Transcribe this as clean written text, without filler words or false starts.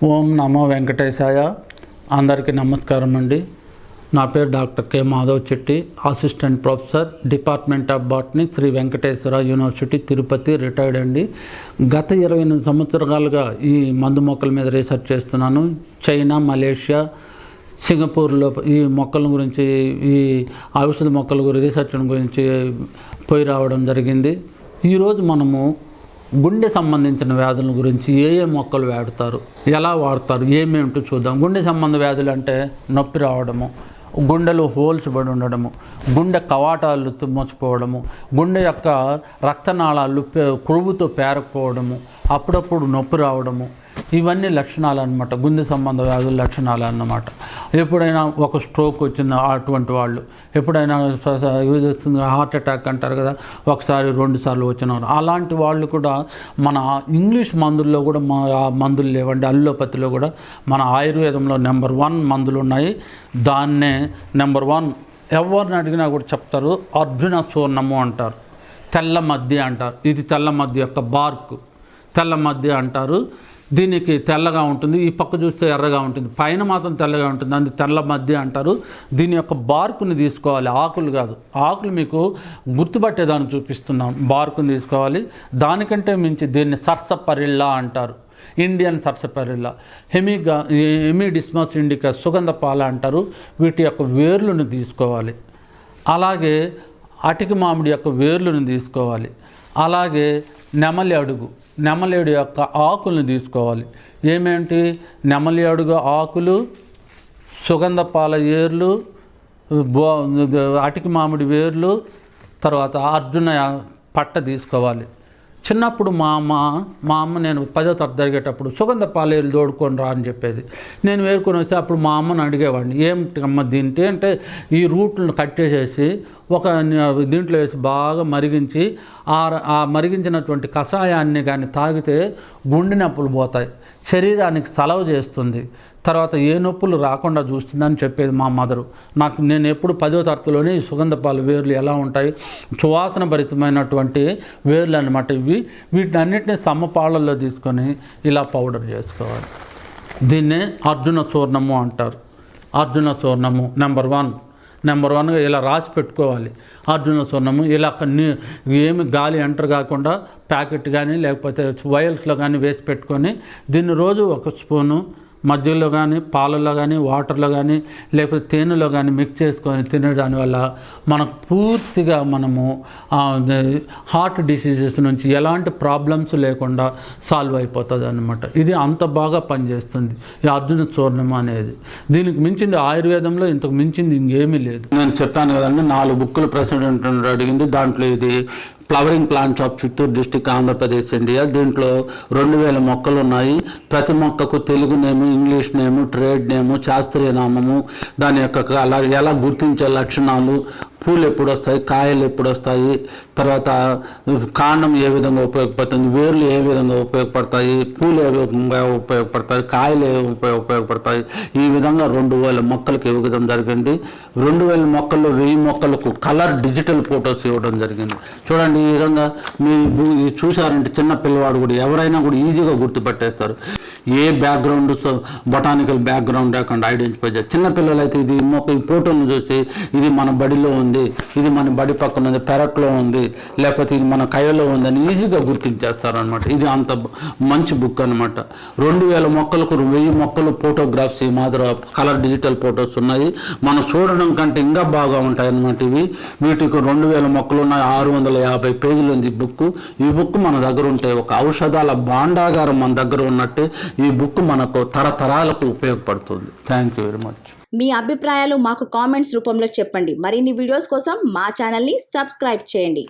ఓం నమో వెంకటేశాయ. అందరికీ నమస్కారం అండి. నా పేరు doctor K Madhav Chetty, assistant professor, department of botany, Sri Venkateswara university, Tirupati, retired అండి. గత 28 సంవత్సరాలుగా ఈ మందు మొక్కల మీద రీసెర్చ్ చేస్తున్నాను. చైనా, మలేషియా, సింగపూర్లో ఈ మొక్కల గురించి, ఈ ఔషధ మొక్కల గురించి రీసెర్చ్ గురించి పోయి రావడం జరిగింది. ఈరోజు మనము గుండె సంబంధించిన వ్యాధుల గురించి ఏ మొక్కలు వాడతారు, ఎలా వాడతారు, ఏమేమిటో చూద్దాం. గుండె సంబంధ వ్యాధులు అంటే నొప్పి రావడము, గుండెలో హోల్స్ పడి ఉండడము, గుండె కవాటాలు తుమ్మచిపోవడము, గుండె యొక్క రక్తనాళాలు కొవ్వుతో పేరకపోవడము, అప్పుడప్పుడు నొప్పి రావడము, ఇవన్నీ లక్షణాలు అన్నమాట. గుండె సంబంధ వ్యాధుల లక్షణాలు అన్నమాట. ఎప్పుడైనా ఒక స్ట్రోక్ వచ్చిన అటువంటి వాళ్ళు, ఎప్పుడైనా హార్ట్ అటాక్ అంటారు కదా, ఒకసారి 2 సార్లు వచ్చిన వాళ్ళు, అలాంటి వాళ్ళు కూడా మన ఇంగ్లీష్ మందుల్లో కూడా మందులు లేవండి. అల్లోపతిలో కూడా మన ఆయుర్వేదంలో నెంబర్ 1 మందులు ఉన్నాయి. దాన్నే నెంబర్ 1 ఎవరిని అడిగినా కూడా చెప్తారు. అర్జున చూర్ణము అంటారు, తెల్ల మద్ది అంటారు. ఇది తెల్ల మద్ది యొక్క బార్కు, తెల్ల మద్ది అంటారు. దీనికి తెల్లగా ఉంటుంది, ఈ పక్క చూస్తే ఎర్రగా ఉంటుంది, పైన మాత్రం తెల్లగా ఉంటుంది, అది తెల్ల మద్ది అంటారు. దీని యొక్క బార్కుని తీసుకోవాలి, ఆకులు కాదు. ఆకులు మీకు గుర్తుపట్టేదాన్ని చూపిస్తున్నాం. బార్కుని తీసుకోవాలి. దానికంటే మించి దీన్ని సర్సపరిల్లా అంటారు, ఇండియన్ సర్సపరిల్లా. హెమిడిస్మస్ ఇండికా సుగంధ పాల అంటారు. వీటి యొక్క వేర్లను తీసుకోవాలి. అలాగే అటికి మామిడి యొక్క వేర్లను తీసుకోవాలి. అలాగే నెమలి అడుగు, నెమలేడు యొక్క ఆకులను తీసుకోవాలి. ఏమేంటి? నెమలి అడుగు ఆకులు, సుగంధ పాల ఏర్లు, అటికి మామిడి వేర్లు, తర్వాత అర్జున పట్ట తీసుకోవాలి. చిన్నప్పుడు మా అమ్మ నేను 10వ తరగతి జరిగేటప్పుడు సుగంధ పాలేరు తోడుకొని రా అని చెప్పేది. నేను వేరుకొని వస్తే అప్పుడు మా అమ్మని అడిగేవాడిని, ఏమిటమ్మ దీంట్లో అంటే, ఈ రూట్లను కట్టేసేసి ఒక దీంట్లో వేసి బాగా మరిగించి, ఆ మరిగించినటువంటి కషాయాన్ని కానీ తాగితే గుండె నొప్పులు పోతాయి, శరీరానికి చలవ చేస్తుంది, తర్వాత ఏ నొప్పులు రాకుండా చూస్తుందని చెప్పేది మా మదరు. నేను ఎప్పుడు 10వ తరగతిలోనే ఈ సుగంధ పాల వేర్లు ఎలా ఉంటాయి, సువాసన భరితమైనటువంటి వేర్లు అనమాట ఇవి. వీటిని అన్నింటినీ సమపాళ్ళల్లో తీసుకొని ఇలా పౌడర్ చేసుకోవాలి. దీన్నే అర్జున చూర్ణము అంటారు. అర్జున చూర్ణము నెంబర్ 1గా ఇలా రాసి పెట్టుకోవాలి. అర్జున చూర్ణము ఇలా ఏమి గాలి ఎంటర్ కాకుండా ప్యాకెట్ కానీ లేకపోతే వయల్స్లో కానీ వేసి పెట్టుకొని, దీన్ని రోజు 1 స్పూను మజ్జిగలో కానీ, పాలల్లో కానీ, వాటర్లో కానీ, లేకపోతే తేనెలో కానీ మిక్స్ చేసుకొని తినే దానివల్ల మనకు పూర్తిగా మనము హార్ట్ డిసీజెస్ నుంచి ఎలాంటి ప్రాబ్లమ్స్ లేకుండా సాల్వ్ అయిపోతుంది అన్నమాట. ఇది అంత బాగా పనిచేస్తుంది ఈ అర్జున చూర్ణం అనేది. దీనికి మించింది ఆయుర్వేదంలో ఇంతకు మించింది ఇంకేమీ లేదు. నేను చెప్పాను కదండి, 4 బుక్కులు ప్రెసిడెంట్ అడిగింది. దాంట్లో ఇది flowering plants of Chittoor district, Andhra Pradesh, India. దీంట్లో 2000 మొక్కలు ఉన్నాయి. ప్రతి మొక్కకు తెలుగు నేము, ఇంగ్లీష్ నేము, ట్రేడ్ నేము, శాస్త్రీయ నామము, దాని యొక్క ఎలా గుర్తించే లక్షణాలు, పూలు ఎప్పుడు వస్తాయి, కాయలు ఎప్పుడు వస్తాయి, తర్వాత కాండం ఏ విధంగా ఉపయోగపడుతుంది, వేర్లు ఏ విధంగా ఉపయోగపడతాయి, పూలు ఏ విధంగా ఉపయోగపడతాయి, కాయలు ఏ ఉపయోగపడతాయి, ఈ విధంగా 2000 మొక్కలకు ఇవ్వడం జరిగింది. 2000 మొక్కల్లో 1000 మొక్కలకు కలర్ డిజిటల్ ఫొటోస్ ఇవ్వడం జరిగింది. చూడండి, ఈ విధంగా మీరు చూసారంటే చిన్న పిల్లవాడు కూడా ఎవరైనా కూడా ఈజీగా గుర్తుపట్టేస్తారు. ఏ బ్యాక్గ్రౌండ్, బొటానికల్ బ్యాక్గ్రౌండ్ లేకుండా ఐడెంటిఫై చేస్తారు. చిన్నపిల్లలు అయితే ఇది మొక్క, ఈ ఫోటోను చూసి ఇది మన బడిలో ఉంది, ఇది మన బడి పక్కన ఉంది, పెరట్లో ఉంది, లేకపోతే ఇది మన కయ్యలో ఉందని ఈజీగా గుర్తించేస్తారు అనమాట. ఇది అంత మంచి బుక్ అనమాట. 2000 మొక్కలకు 1000 మొక్కలు ఫోటోగ్రాఫ్స్ ఈ మాదిరి కలర్ డిజిటల్ ఫొటోస్ ఉన్నాయి. మనం చూడడం కంటే ఇంకా బాగా ఉంటాయి అన్నమాట ఇవి. వీటికి 2000 మొక్కలు ఉన్నాయి. 650 పేజీలు ఉంది ఈ బుక్. ఈ బుక్ మన దగ్గర ఉంటే ఒక ఔషధాల భాండాగారం మన దగ్గర ఉన్నట్టే ఈ బుక్ మనకు తరతరాలకు ఉపయోగపడుతుంది. Thank you very much. మీ అభిప్రాయాలు మాకు కామెంట్స్ రూపంలో చెప్పండి. మరిన్ని వీడియోస్ కోసం మా ఛానల్ని సబ్స్క్రైబ్ చేయండి.